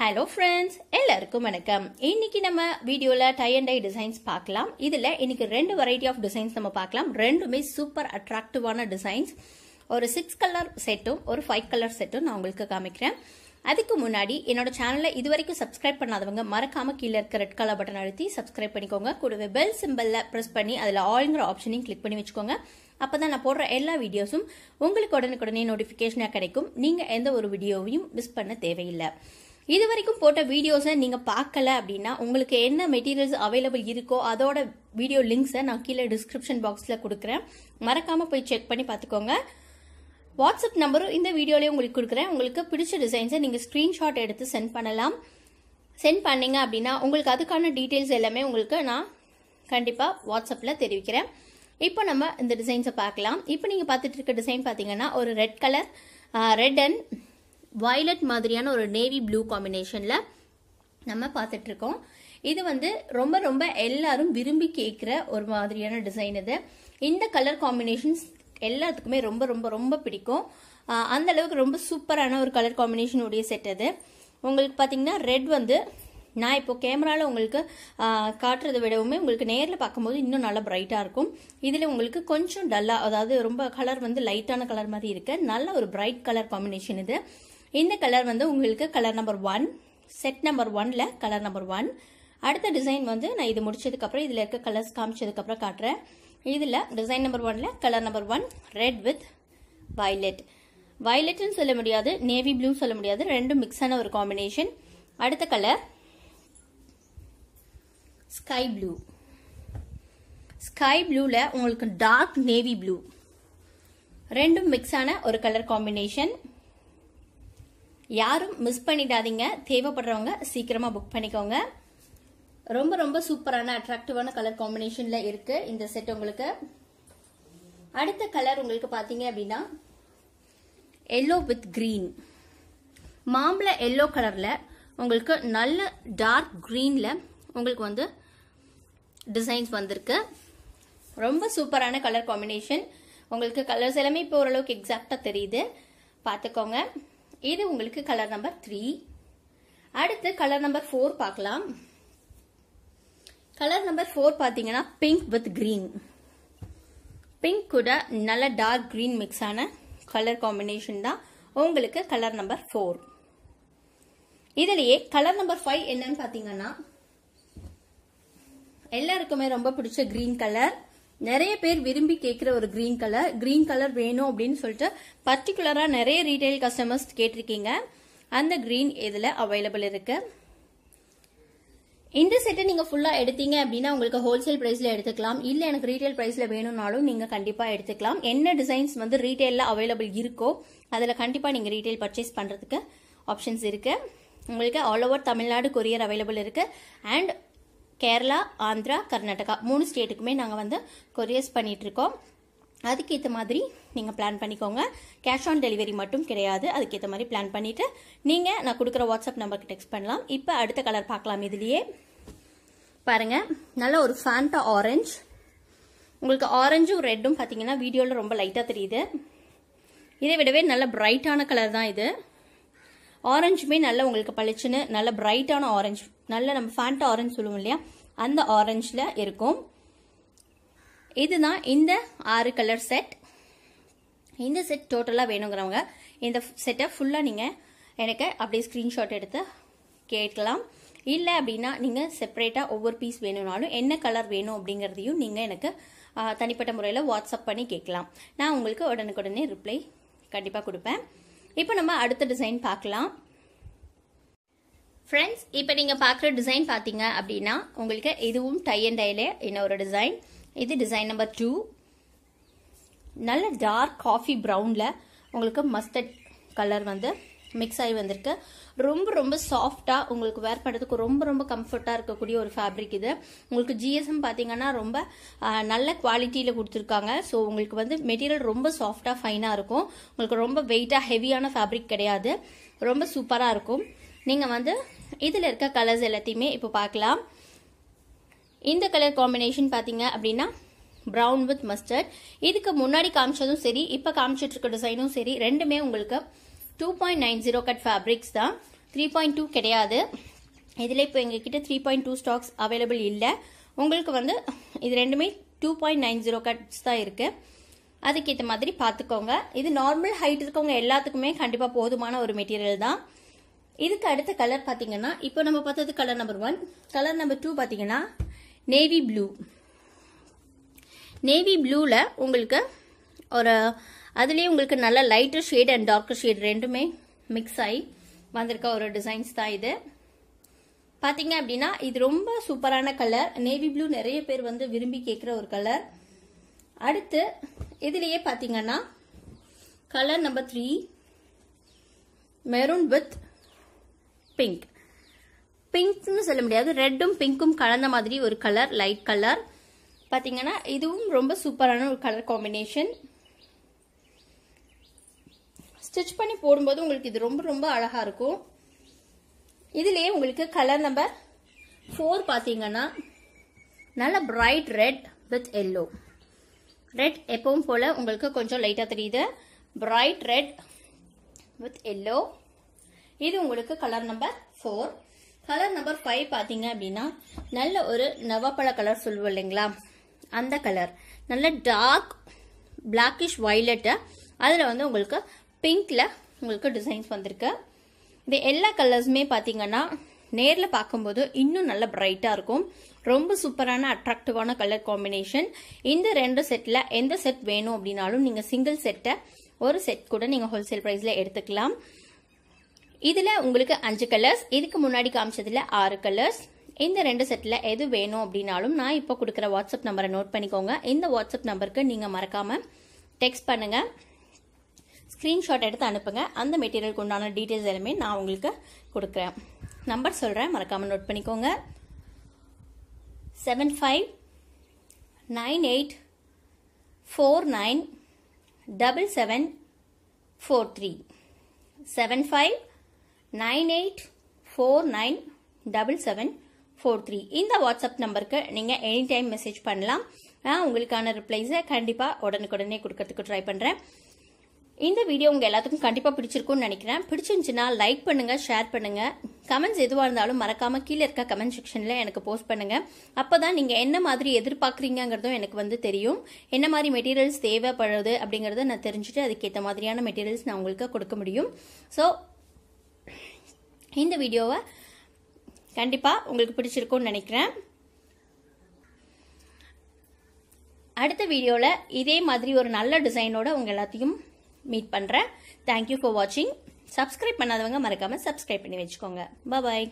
Hello friends, எல்லாருக்கும் வணக்கம். இன்னைக்கு நம்ம வீடியோல டை அண்ட் டை டிசைன்ஸ் பார்க்கலாம். இதுல இன்னைக்கு ரெண்டு வெரைட்டி ஆஃப் டிசைன்ஸ் நம்ம பார்க்கலாம். ரெண்டுமே சூப்பர் அட்ராக்டிவான டிசைன்ஸ். ஒரு 6 கலர் செட்டும் ஒரு 5 கலர் செட்டும் நான் உங்களுக்கு காமிக்கிறேன். அதுக்கு முன்னாடி என்னோட சேனலை இதுவரைக்கும் சப்ஸ்கிரைப் பண்ணாதவங்க மறக்காம கீழே இருக்க ரெட் கலர் பட்டன் அழுத்தி சப்ஸ்கிரைப் பண்ணிக்கோங்க. கூடவே பெல் சிம்பல்ல பிரஸ் பண்ணி அதுல ஆல்ங்கிற ஆப்ஷனையும் கிளிக் பண்ணி வச்சுக்கோங்க. அப்பதான் நான் போடுற எல்லா வீடியோஸும் உங்களுக்கு உடனுக்குடனே நோட்டிபிகேஷனா கிடைக்கும். நீங்க எந்த ஒரு வீடியோவையும் மிஸ் பண்ண தேவையில்லை. இது வரைக்கும் போட்ட வீடியோஸை நீங்க பார்க்கல அப்படின்னா உங்களுக்கு என்ன மெட்டீரியல்ஸ் அவைலபிள் இருக்கோ அதோட வீடியோ லிங்க்ஸை நான் கீழே டிஸ்கிரிப்ஷன் பாக்ஸ்ல கொடுக்குறேன். மறக்காம போய் செக் பண்ணி பார்த்துக்கோங்க. வாட்ஸ்அப் நம்பரும் இந்த வீடியோலயே உங்களுக்கு கொடுக்குறேன். உங்களுக்கு பிடிச்ச டிசைன்ஸை நீங்க ஸ்கிரீன்ஷாட் எடுத்து சென்ட் பண்ணலாம். சென்ட் பண்ணீங்க அப்படின்னா உங்களுக்கு அதுக்கான டீட்டெயில்ஸ் எல்லாமே உங்களுக்கு நான் கண்டிப்பா வாட்ஸ்அப்ல தெரிவிக்கிறேன். இப்போ நம்ம இந்த டிசைன்ஸை பார்க்கலாம். இப்போ நீங்க பார்த்துட்டு இருக்க டிசைன் பாத்தீங்கன்னா ஒரு red colour, red and violet மாதிரியான ஒரு நேவி ப்ளூ காம்பினேஷன்ல நம்ம பார்த்துட்டு இருக்கோம். இது வந்து ரொம்ப ரொம்ப எல்லாரும் விரும்பி கேட்கிற ஒரு மாதிரியான டிசைன். இது இந்த கலர் காம்பினேஷன்ஸ் எல்லாத்துக்குமே ரொம்ப ரொம்ப ரொம்ப பிடிக்கும். அந்த அளவுக்கு ரொம்ப சூப்பரான ஒரு கலர் காம்பினேஷன் உடைய செட் அது. உங்களுக்கு பாத்தீங்கன்னா ரெட் வந்து நான் இப்போ கேமரால உங்களுக்கு காட்டுறதை விடவுமே உங்களுக்கு நேரில் பார்க்கும்போது இன்னும் நல்லா பிரைட்டா இருக்கும். இதுல உங்களுக்கு கொஞ்சம் டல்லா, அதாவது ரொம்ப கலர் வந்து லைட்டான கலர் மாதிரி இருக்கு. நல்ல ஒரு பிரைட் கலர் காம்பினேஷன் இது. இந்த கலர் வந்து உங்களுக்கு கலர் நம்பர் 1, செட் நம்பர் 1ல கலர் நம்பர் 1. அடுத்த டிசைன் வந்து நான் இது முடிச்சதுக்கு அப்புறம் இதுல இருக்க கலர்ஸ் காமிச்சதுக்கு அப்புறம் காட்டுறேன். இதுல டிசைன் நம்பர் 1ல colour number 1 red with violet. வயலட்னு சொல்ல முடியாது, நேவி ப்ளூ சொல்ல முடியாது, ரெண்டும் மிக்ஸ் ஆன ஒரு காம்பினேஷன். அடுத்த கலர் ஸ்கை ப்ளூ. ஸ்கை ப்ளூல உங்களுக்கு டார்க் நேவி ப்ளூ, ரெண்டும் மிக்ஸ் ஆன ஒரு கலர் காம்பினேஷன். யாரும் மிஸ் பண்ணிடாதீங்க. தேவைப்படுறவங்க சீக்கிரமா புக் பண்ணிக்கோங்க. ரொம்ப ரொம்ப சூப்பரான அட்ராக்டிவான கலர் காம்பினேஷன்ல இருக்கு இந்த செட் உங்களுக்கு. அடுத்த கலர் உங்களுக்கு பாத்தீங்க அப்படின்னா எல்லோ வித் கிரீன். மாம்பழ எல்லோ கலர்ல உங்களுக்கு நல்ல டார்க் கிரீன்ல உங்களுக்கு வந்து டிசைன்ஸ் வந்திருக்கு. ரொம்ப சூப்பரான கலர் காம்பினேஷன். உங்களுக்கு கலர்ஸ் எல்லாமே இப்போ ஓரளவுக்கு எக்ஸாக்டா தெரியுது, பாத்துக்கோங்க. இது உங்களுக்கு கலர் நம்பர் 3. அடுத்து கலர் நம்பர் 4 பார்க்கலாம். கலர் நம்பர் 4 பாத்தீங்கன்னா பிங்க் வித் கிரீன். பிங்க் கூட நல்ல டார்க் கிரீன் மிக்ஸ் ஆன கலர் காம்பினேஷன் தான் உங்களுக்கு கலர் நம்பர் 4. இதுலயே கலர் நம்பர் 5 என்னன்னு பாத்தீங்கன்னா எல்லாருக்குமே ரொம்ப பிடிச்ச கிரீன் கலர். நிறைய பேர் விரும்பி கேட்கிற ஒரு கிரீன் கலர். கிரீன் கலர் வேணும் அப்படின்னு சொல்லிட்டு பர்டிகுலரா நிறைய ரீட்டைல் கஸ்டமர்ஸ் கேட்டிருக்கீங்க. அந்த கிரீன் இதுல அவைலபிள் இருக்கு. இந்த செட்டை நீங்க ஃபுல்லா எடுத்தீங்க அப்படின்னா உங்களுக்கு ஹோல்சேல் பிரைஸ்ல எடுத்துக்கலாம். இல்ல எனக்கு ரீட்டைல் பிரைஸ்ல வேணும்னாலும் நீங்க கண்டிப்பா எடுத்துக்கலாம். என்ன டிசைன்ஸ் வந்து ரீட்டைல்ல அவைலபிள் இருக்கோ அதுல கண்டிப்பா நீங்க ரீட்டைல் பர்ச்சேஸ் பண்றதுக்கு ஆப்ஷன்ஸ் இருக்கு. உங்களுக்கு all over Tamil Nadu courier available இருக்கு. அண்ட் கேரளா, ஆந்திரா, கர்நாடகா 3 ஸ்டேட்டுக்குமே நாங்க வந்து கொரியர்ஸ் பண்ணிட்டு இருக்கோம். அதுக்கேற்ற மாதிரி நீங்க பிளான் பண்ணிக்கோங்க. கேஷ் ஆன் டெலிவரி மட்டும் கிடையாது. அதுக்கேற்ற மாதிரி பிளான் பண்ணிட்டு நீங்க நான் கொடுக்குற வாட்ஸ்அப் நம்பருக்கு டெக்ஸ்ட் பண்ணலாம். இப்ப அடுத்த கலர் பார்க்கலாம். இதுலயே பாருங்க, நல்ல ஒரு ஃபேண்டா ஆரஞ்சு. உங்களுக்கு ஆரஞ்சும் ரெட்டும் பாத்தீங்கன்னா வீடியோல ரொம்ப லைட்டா தெரியுது. இதை விடவே நல்ல பிரைட்டான கலர் தான் இது. ஆரஞ்சுமே நல்ல உங்களுக்கு பளிச்சுன்னு நல்ல பிரைட்டான ஆரஞ்சு, நல்ல நம்ம ஃபேண்டா ஆரஞ்சு சொல்லுவோம் இல்லையா, அந்த ஆரஞ்சுல இருக்கும். இதுதான் இந்த 6 கலர் செட். இந்த செட் டோட்டலா வேணுங்கிறவங்க இந்த செட்டை ஃபுல்லா நீங்க எனக்கு அப்படியே ஸ்கிரீன்ஷாட் எடுத்து கேட்கலாம். இல்ல அப்படின்னா நீங்க செப்பரேட்டா ஒவ்வொரு பீஸ் வேணும்னாலும் என்ன கலர் வேணும் அப்படிங்கறதையும் நீங்க எனக்கு தனிப்பட்ட முறையில வாட்ஸ்அப் பண்ணி கேட்கலாம். நான் உங்களுக்கு உடனுக்குடனே ரிப்ளை கண்டிப்பா கொடுப்பேன். இப்போ நம்ம அடுத்த டிசைன் பார்க்கலாம். ஃப்ரெண்ட்ஸ், இப்போ நீங்க பார்க்குற டிசைன் பார்த்தீங்க அப்படின்னா உங்களுக்கு இதுவும் டை அண்ட் டைல இன்னொரு டிசைன். இது டிசைன் நம்பர் 2. நல்ல டார்க் காஃபி ப்ரௌன்ல உங்களுக்கு மஸ்டர்ட் கலர் வந்து மிக்ஸ் ஆகி வந்திருக்கு. ரொம்ப ரொம்ப சாஃப்டா உங்களுக்கு வேர் பண்ணுறதுக்கு ரொம்ப ரொம்ப கம்ஃபர்ட்டா இருக்கக்கூடிய ஒரு ஃபேப்ரிக் இது. உங்களுக்கு ஜிஎஸ்எம் பாத்தீங்கன்னா ரொம்ப நல்ல குவாலிட்டியில கொடுத்துருக்காங்க. ஸோ உங்களுக்கு வந்து மெட்டீரியல் ரொம்ப சாஃப்டா ஃபைனா இருக்கும். உங்களுக்கு ரொம்ப வெயிட்டா ஹெவியான ஃபேப்ரிக் கிடையாது. ரொம்ப சூப்பரா இருக்கும். நீங்க வந்து இதுல இருக்க கலர்ஸ் எல்லாத்தையுமே இப்போ பார்க்கலாம். இந்த கலர் காம்பினேஷன் பாத்தீங்க அப்படின்னா பிரவுன் வித் மஸ்டர்ட். இதுக்கு முன்னாடி காமிச்சதும் சரி இப்ப காமிச்சிட்டு இருக்க டிசைனும் சரி ரெண்டுமே உங்களுக்கு 2.90 கட் ஃபேப்ரிக்ஸ் தான். 3.2 கிடையாது. இதில் இப்போ எங்ககிட்ட 3.2 ஸ்டாக்ஸ் அவைலபிள் இல்லை. உங்களுக்கு வந்து இது ரெண்டுமே 2.90 கட்ஸ் தான் இருக்குது. அதுக்கேற்ற மாதிரி பார்த்துக்கோங்க. இது நார்மல் ஹைட் இருக்கவங்க எல்லாத்துக்குமே கண்டிப்பாக போதுமான ஒரு மெட்டீரியல் தான். இதுக்கு அடுத்த கலர் பார்த்தீங்கன்னா இப்போ நம்ம பார்த்தது கலர் நம்பர் 1. கலர் நம்பர் 2 பார்த்தீங்கன்னா நேவி ப்ளூ. நேவி ப்ளூவில் உங்களுக்கு ஒரு அதுலேயே உங்களுக்கு நல்ல lighter shade and darker shade ரெண்டுமே மிக்ஸ் ஆகி வந்திருக்க ஒரு டிசைன்ஸ் தான் இது. பார்த்தீங்க அப்படின்னா இது ரொம்ப சூப்பரான கலர். நேவி ப்ளூ நிறைய பேர் வந்து விரும்பி கேட்குற ஒரு கலர். அடுத்து இதுலேயே பார்த்தீங்கன்னா colour number 3 maroon with pink. பிங்க்னு சொல்ல முடியாது, ரெட்டும் பிங்க்கும் கலந்த மாதிரி ஒரு கலர், லைட் கலர். பார்த்தீங்கன்னா இதுவும் ரொம்ப சூப்பரான ஒரு கலர் காம்பினேஷன். ஸ்டிச் பண்ணி போடும்போது உங்களுக்கு இது ரொம்ப ரொம்ப அழகாக இருக்கும். இதுலேயே உங்களுக்கு கலர் நம்பர் 4 பார்த்தீங்கன்னா நல்ல bright red with yellow. Red எப்பவும் போல் உங்களுக்கு கொஞ்சம் லைட்டாக தெரியுது. Bright red with yellow. இது உங்களுக்கு கலர் நம்பர் 4. கலர் நம்பர் 5 பார்த்தீங்க அப்படின்னா நல்ல ஒரு நவப்பழ கலர் சொல்லுவோம் இல்லைங்களா, அந்த கலர். நல்ல டார்க் பிளாக்கிஷ் வயலட்டு. அதில் வந்து உங்களுக்கு பிங்க்ல உங்களுக்கு டிசைன்ஸ் வந்திருக்கு. இது எல்லா கலர்ஸுமே பார்த்தீங்கன்னா நேரில் பார்க்கும்போது இன்னும் நல்ல பிரைட்டாக இருக்கும். ரொம்ப சூப்பரான அட்ராக்டிவான கலர் காம்பினேஷன். இந்த 2 செட்டில் எந்த செட் வேணும் அப்படின்னாலும் நீங்கள் சிங்கிள் செட்டை ஒரு செட் கூட நீங்கள் ஹோல்சேல் ப்ரைஸில் எடுத்துக்கலாம். இதில் உங்களுக்கு 5 கலர்ஸ், இதுக்கு முன்னாடி காமிச்சதில் 6 கலர்ஸ். இந்த 2 செட்டில் எது வேணும் அப்படின்னாலும் நான் இப்போ கொடுக்குற வாட்ஸ்அப் நம்பரை நோட் பண்ணிக்கோங்க. இந்த வாட்ஸ்அப் நம்பருக்கு நீங்கள் மறக்காமல் டெக்ஸ்ட் பண்ணுங்கள், ஸ்க்ரீன்ஷாட் எடுத்து அனுப்புங்க. அந்த மெட்டீரியலுக்கு உண்டான டீட்டெயில்ஸ் எல்லாமே நான் உங்களுக்கு கொடுக்குறேன். நம்பர் சொல்கிறேன், மறக்காமல் நோட் பண்ணிக்கோங்க. 7598497743 7598497743. இந்த வாட்ஸ்அப் நம்பருக்கு நீங்கள் எனி டைம் மெசேஜ் பண்ணலாம். நான் உங்களுக்கான ரிப்ளைஸை கண்டிப்பாக உடனுக்குடனே கொடுக்கறதுக்கு ட்ரை பண்ணுறேன். இந்த வீடியோ உங்கள் எல்லாத்துக்கும் கண்டிப்பாக பிடிச்சிருக்கும்னு நினைக்கிறேன். பிடிச்சிருந்துச்சுன்னா லைக் பண்ணுங்கள், ஷேர் பண்ணுங்கள். கமெண்ட்ஸ் எதுவாக இருந்தாலும் மறக்காமல் கீழே இருக்க கமெண்ட் செக்ஷனில் எனக்கு போஸ்ட் பண்ணுங்கள். அப்போ தான் நீங்கள் என்ன மாதிரி எதிர்பார்க்குறீங்கிறதும் எனக்கு வந்து தெரியும். என்ன மாதிரி மெட்டீரியல்ஸ் தேவைப்படுது அப்படிங்கிறத நான் தெரிஞ்சுட்டு அதுக்கேற்ற மாதிரியான மெட்டீரியல்ஸ் நான் உங்களுக்கு கொடுக்க முடியும். ஸோ இந்த வீடியோவை கண்டிப்பாக உங்களுக்கு பிடிச்சிருக்கும்னு நினைக்கிறேன். அடுத்த வீடியோவில் இதே மாதிரி ஒரு நல்ல டிசைனோட உங்கள் எல்லாத்தையும் மீட் பண்ணுறேன். தேங்க்யூ ஃபார் வாட்சிங். சப்ஸ்கிரைப் பண்ணாதவங்க மறக்காமல் சப்ஸ்கிரைப் பண்ணி வச்சுக்கோங்க. பாய்.